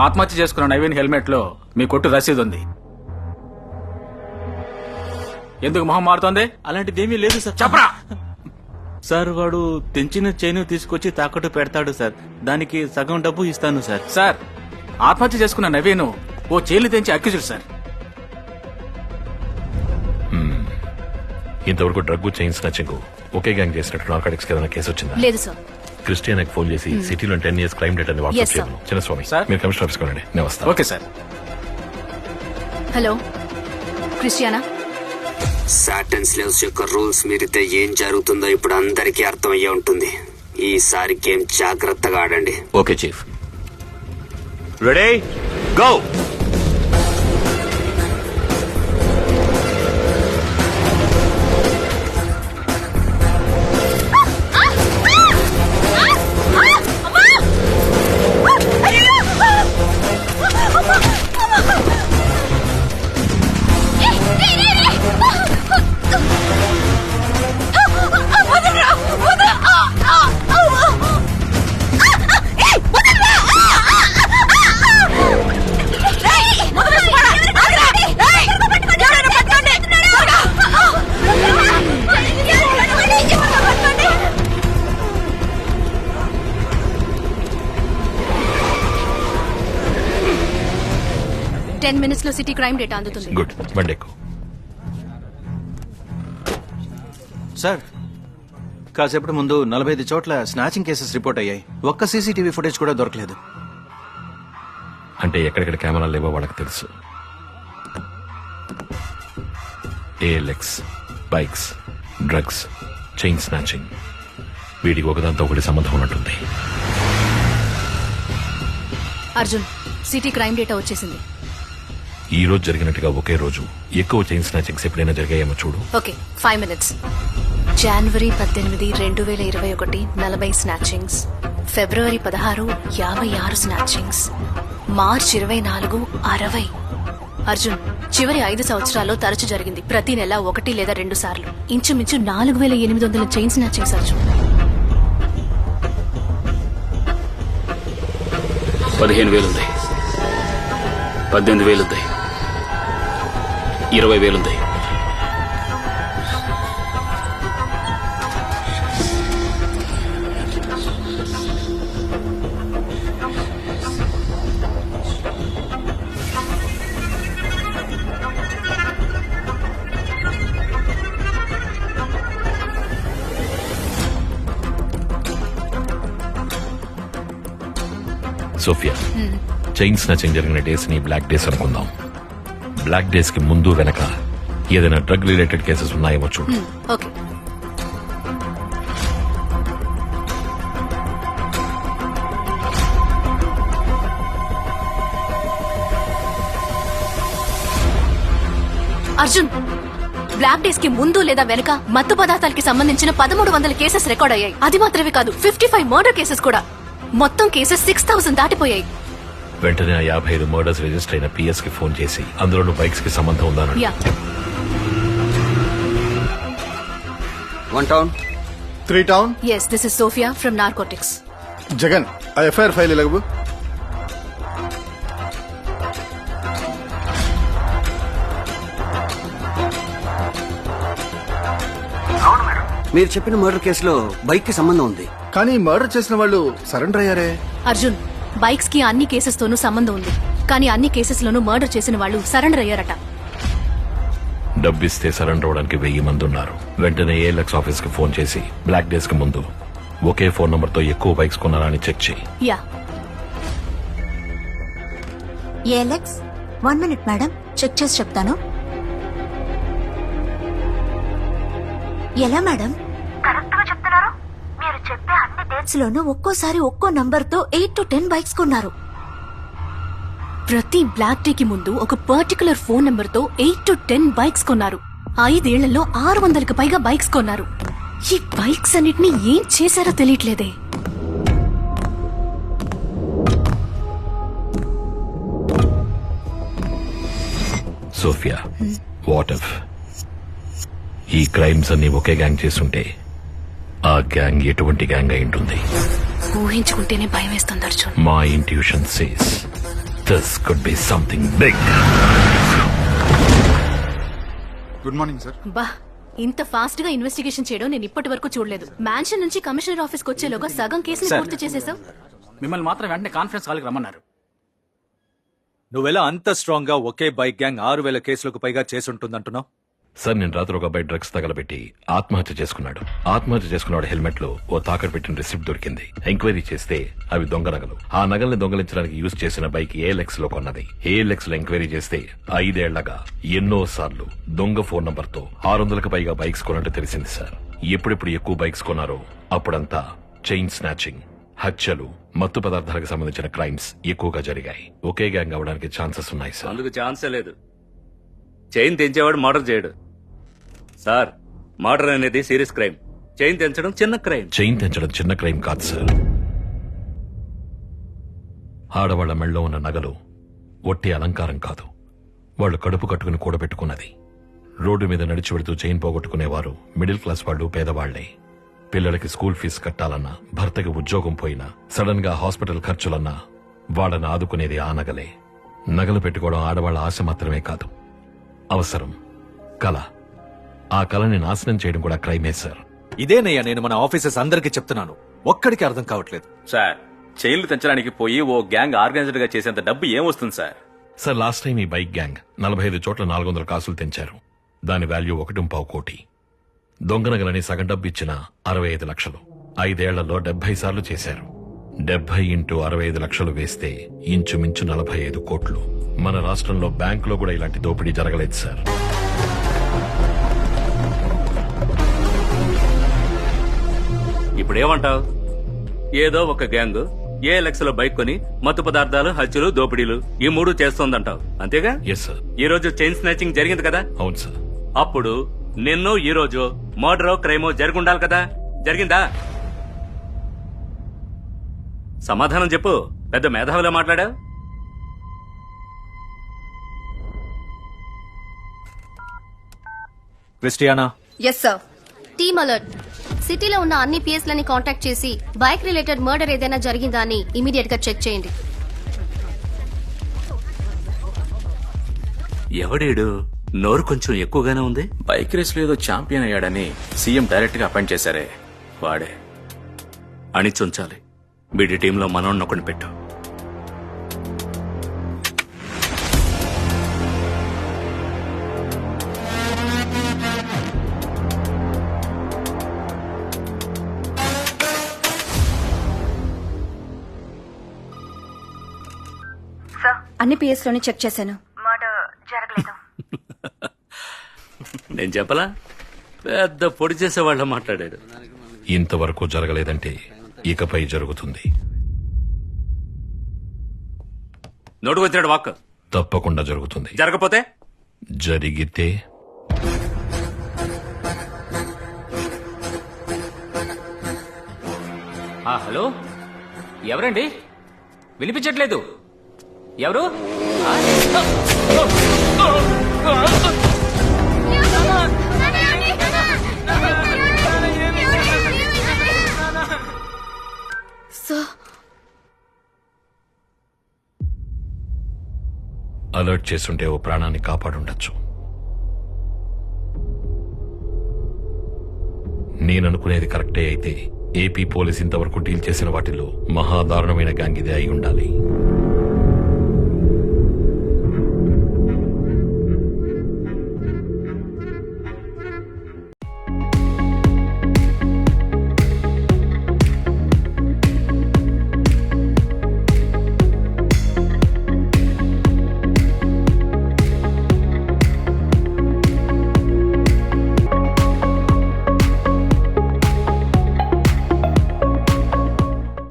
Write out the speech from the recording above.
ఆత్మహత్య చేసుకున్న నవీన్ హెల్మెట్ లో మీ కొట్టు రసీదు ఉంది. ఎందుకు మొహం మారుతోంది? అలాంటిదేమీ లేదు సార్. చెప్పరా. సార్ వాడు తెంచిన చైన్ తీసుకొచ్చి తాకట్టు పెడతాడు సార్, దానికి సగం డబ్బు ఇస్తాను సార్. సార్, ఆత్మహత్య చేసుకున్న నవీన్ ఓ చైన్లు తెంచి అక్యూజ్డ్ సార్. ఇంతవరకు డ్రగ్ చైన్ స్నాచింగ్ ఒకే గ్యాంగ్ చేసినట్టు నార్కాటిక్స్ ఏదైనా కేసు వచ్చిందా? లేదు సార్. క్రిస్టియన్కి ఫోన్ చేసి సిటీలో 10 years క్రైమ్ డేట్ అని Yes, వాట్సాప్ sir. చేయను. చిన్నస్వామి సార్. మీరు కమిషనర్ ఆఫీస్కి వెళ్ళండి, నేను వస్తాను. Okay sir. Hello Christiana. Satan slaves యొక్క రూల్స్ మీరితే ఏం జరుగుతుందో ఇప్పుడు అందరికీ అర్థమయ్యే ఉంటుంది. ఈసారి గేమ్ జాగ్రత్తగా ఆడండి. Okay chief. Ready go. Ten minutes లో సిటీ క్రైమ్ డేటా అందుతుంది. గుడ్, బండి ఎక్కు. సార్, కాసేపటి ముందు 45 చోట్ల స్నాచింగ్ కేసెస్ రిపోర్ట్ అయ్యాయి. ఒక్క సీసీటీవీ ఫుటేజ్ కూడా దొరకలేదు. అంటే ఎక్కడెక్కడ కెమెరాలు లేవో వాళ్ళకి తెలుసు. ALX, bikes, drugs, chain snatching, వీడికి ఒకదాంతో ఒకటి సంబంధం ఉన్నట్టుంది. అర్జున్, సిటీ క్రైమ్ డేటా వచ్చేసింది. ఈ రోజు జరిగినట్టుగా ఒకే రోజు ఎక్కువ చైన్ స్నాచింగ్స్ ఎప్పుడైనా జరిగాయేమో చూడు. Okay, 5 minutes. జనవరి 18, 2021 40 స్నాచింగ్స్, ఫిబ్రవరి 16 56 స్నాచింగ్స్, మార్చ్ 24 60. అర్జున్, చివరి 5 సంవత్సరాల్లో తరచు జరిగింది. ప్రతి నెల 1 లేదా 2 సార్లు. ఇంచుమించు 4800 చైన్ స్నాచింగ్స్. అర్జున్, 15,000 ఉంది, 18,000 ఉంది, 20,000 ఉంది. సోఫియా, చైన్ స్నాచింగ్ జరిగిన డేస్ ని బ్లాక్ డేస్ అనుకుందాం. బ్లాక్ డేస్ కి ముందు వెనక ఏదైనా డ్రగ్ రిలేటెడ్ కేసెస్ ఉన్నాయేమో చూడు. ఓకే. అర్జున్, బ్లాక్ డేస్ కి ముందు లేదా వెనక మత్తు పదార్థాలకి సంబంధించిన 1300 కేసెస్ రికార్డ్ అయ్యాయి. అది మాత్రమే కాదు, 55 మర్డర్ కేసెస్ కూడా. మొత్తం కేసెస్ 6000 దాటిపోయాయి. వెంటనే ఆ 55 మర్డర్స్ రిజిస్టర్ అయిన పిఎస్ కి ఫోన్ చేసి అందులోనూ బైక్స్ కి సంబంధం ఉందని. Yeah. 1 town. 3 town. Yes, this is Sophia from Narcotics. Jagan, ఆ ఎఫ్ఐఆర్ ఫైల్ ఇలాగబు. మీరు చెప్పిన మర్డర్ కేసులో బైక్ కి సంబంధం ఉంది. కానీ మర్డర్ చేసిన వాళ్ళు సరెండర్ అయ్యారే. అర్జున్, బైక్స్ కి అన్ని కేసెస్ తోనూ సంబంధం ఉంది, కానీ అన్ని కేసెస్ లోనూ మర్డర్ చేసిన వాళ్ళు సరెండర్ అయ్యారట. డబ్బిస్తే సరెండర్ అవడానికి 1000 మంది ఉన్నారు. వెంటనే ఏఎల్ఎక్స్ ఆఫీస్ కి ఫోన్ చేసి బ్లాక్ డేస్ కి ముందు ఒకే ఫోన్ నంబర్ తో ఎక్కువ బైక్స్ కొన్నారా అని చెక్ చేయి. Yeah. OLX, 1 minute madam, check చేసి చెప్తాను. ఎలా మేడం? కరెక్ట్ గా చెప్తున్నారు. మీరు చెప్పే అన్ని డేట్స్ లోనూ ఒక్కోసారి ఒక్కో నంబర్ తో 8 to 10 బైక్స్ కొన్నారు. ప్రతి బ్లాక్ డే కి ముందు ఒక పర్టికులర్ ఫోన్ నెంబర్ తో 8 to 10 బైక్స్ కొన్నారు. 5 ఏళ్లలో 600కి పైగా బైక్స్ కొన్నారు. ఈ బైక్స్ అన్నిటినీ ఏం చేశారో తెలియట్లేదే. సోఫియా, వాట్ ఇఫ్ ఈ క్రైమ్స్ అన్ని ఒకే గ్యాంగ్ చేస్తుంటే ఆ గ్యాంగ్ ఎటువంటి గ్యాంగ్ అయి ఉంటుంది? ఊహించుకుంటేనే భయం వేస్తుంది అర్జున్. మా intuition says this could be something big. Good morning sir. బా ఇంత ఫాస్ట్ గా ఇన్వెస్టిగేషన్ చేయడం నేను ఇప్పటి వరకు చూడలేదు. మ్యాన్షన్ నుంచి కమిషనర్ ఆఫీస్కి వచ్చేలోగా సగం కేసులు పూర్తి చేసేసావు. మిమ్మల్ని మాత్రం వెంటనే కాన్ఫరెన్స్ కాల్కి రమ్మన్నారు. నువ్వెలా అంత స్ట్రాంగ్ గా ఒకే బైక్ గ్యాంగ్ 6,000 కేసులకు పైగా చేసుంటుందంటున్నావు? సార్ నేను రాత్రి ఒక అబ్బాయి డ్రగ్స్ తగలబెట్టి ఆత్మహత్య చేసుకున్నాడు. ఆత్మహత్య చేసుకున్నాడు హెల్మెట్ లో ఓ తాకట్టు పెట్టిన రిసిప్ట్ దొరికింది. ఎంక్వైరీ చేస్తే అవి దొంగ నగలు. ఆ నగల్ని దొంగలించడానికి యూజ్ చేసిన బైక్ ఏఎల్ఎక్స్ లో కొన్నది. ఏఎల్ఎక్స్ లో ఎంక్వైరీ చేస్తే 5 ఏళ్లగా ఎన్నో సార్లు దొంగ ఫోన్ నంబర్ తో 600కు పైగా బైక్స్ కొన్నట్టు తెలిసింది సార్. ఎప్పుడెప్పుడు ఎక్కువ బైక్స్ కొన్నారో అప్పుడంతా చైన్ స్నాచింగ్, హత్యలు, మత్తు పదార్థాలకు సంబంధించిన క్రైమ్స్ ఎక్కువగా జరిగాయి. ఒకే గ్యాంగ్ అవడానికి ఛాన్సెస్ ఉన్నాయి సార్. అందుకు ఛాన్సే లేదు. చైన్ తెంచేవాడు మర్డర్ చేయడు సార్. మర్డర్ అనేది సీరియస్ క్రైమ్. చైన్ తెంచడం చిన్న క్రైమ్. చైన్ తెంచడం చిన్న క్రైమ్ కాదు సార్. ఆడవాళ్ల మెళ్ళలో ఉన్న నగలు ఒట్టి అలంకారం కాదు, వాళ్ళు కడుపు కట్టుకుని కూడబెట్టుకున్నది. రోడ్డు మీద నడిచి వెళుతూ చైన్ పోగొట్టుకునేవారు మిడిల్ క్లాస్ వాళ్ళు, పేదవాళ్లే. పిల్లలకి స్కూల్ ఫీజు కట్టాలన్నా, భర్తకి ఉద్యోగం పోయినా, సడన్ గా హాస్పిటల్ ఖర్చులన్నా వాళ్ళని ఆదుకునేది ఆ నగలే. నగలు పెట్టుకోవడం ఆడవాళ్ల ఆశ మాత్రమే కాదు, అవసరం, కళ. ఆ కళని నాశనం చేయడం కూడా క్రైమే సార్. ఇదేనయ్యా నేను మన ఆఫీసర్స్ అందరికీ చెప్తున్నాను, ఒక్కడికి అర్థం కావట్లేదు. సార్ చైన్లు తెంచడానికి పోయి ఓ గ్యాంగ్ ఆర్గనైజ్డ్ గా చేసేంత డబ్బు ఏమొస్తుంది సార్? సార్ లాస్ట్ టైం ఈ బైక్ గ్యాంగ్ 45 చోట్ల 400 కాసులు తెంచారు. దాని వాల్యూ 1.5 కోటి. దొంగ నగలని సగం డబ్బు ఇచ్చిన 65 లక్షలు. 5 ఏళ్లలో 70 సార్లు చేశారు. 70 ఇంటూ 65 లక్షలు వేస్తే ఇంచుమించు 45 కోట్లు. మన రాష్ట్రంలో బ్యాంకులో కూడా ఇలాంటి దోపిడీ జరగలేదు సార్. ఇప్పుడేమంటావు? ఏదో ఒక గ్యాంగ్ ఏఎల్ఎక్స్ లో బైక్ కొని మత్తు పదార్థాలు, హత్యలు, దోపిడీలు ఈ 3 చేస్తోందంటావు, అంతేగా? Yes sir. ఈ రోజు చైన్ స్నాచింగ్ జరిగింది కదా? అవును సార్. అప్పుడు నిన్ను ఈ రోజు మర్డరో క్రైమో జరుగుండాలి కదా? జరిగిందా? సమాధానం చెప్పు. పెద్ద మేధావిలా మాట్లాడా? క్రిస్టియానా? Yes sir. Team alert. సిటీలో ఉన్న అన్ని పిఎస్ లని కాంటాక్ట్ చేసి బైక్ రిలేటెడ్ మర్డర్ ఏదైనా జరిగిందా అని ఇమీడియట్ గా చెక్ చేయండి. ఎవడేడు? నోరు కొంచెం ఎక్కువగానే ఉంది. బైక్ రేస్ లో ఏదో ఛాంపియన్ అయ్యాడని సీఎం డైరెక్ట్ గా అపాయింట్ చేశారే, వాడే. అణిచుంచాలి. వీడి టీంలో మనోన్నొకని పెట్టు. అన్ని పిఎస్ లోని చెక్ చేశాను. మర్డర్ జరగలేదు. నేను చెప్పలా? పెద్ద పొడి చేసేవాళ్ళ మాట్లాడాడు. ఇంతవరకు జరగలేదంటే ఇకపై జరుగుతుంది. నోటుకొచ్చాడు వాక్. తప్పకుండా జరుగుతుంది. జరగపోతే? జరిగితే హలో, ఎవరండి? వినిపించట్లేదు. ఎవరు? అలర్ట్ చేస్తుంటే ఓ ప్రాణాన్ని కాపాడుండొచ్చు. నేననుకునేది కరెక్టే అయితే ఏపీ పోలీస్ ఇంతవరకు డీల్ చేసిన వాటిల్లో మహాదారుణమైన గ్యాంగ్ ఇదే అయి ఉండాలి.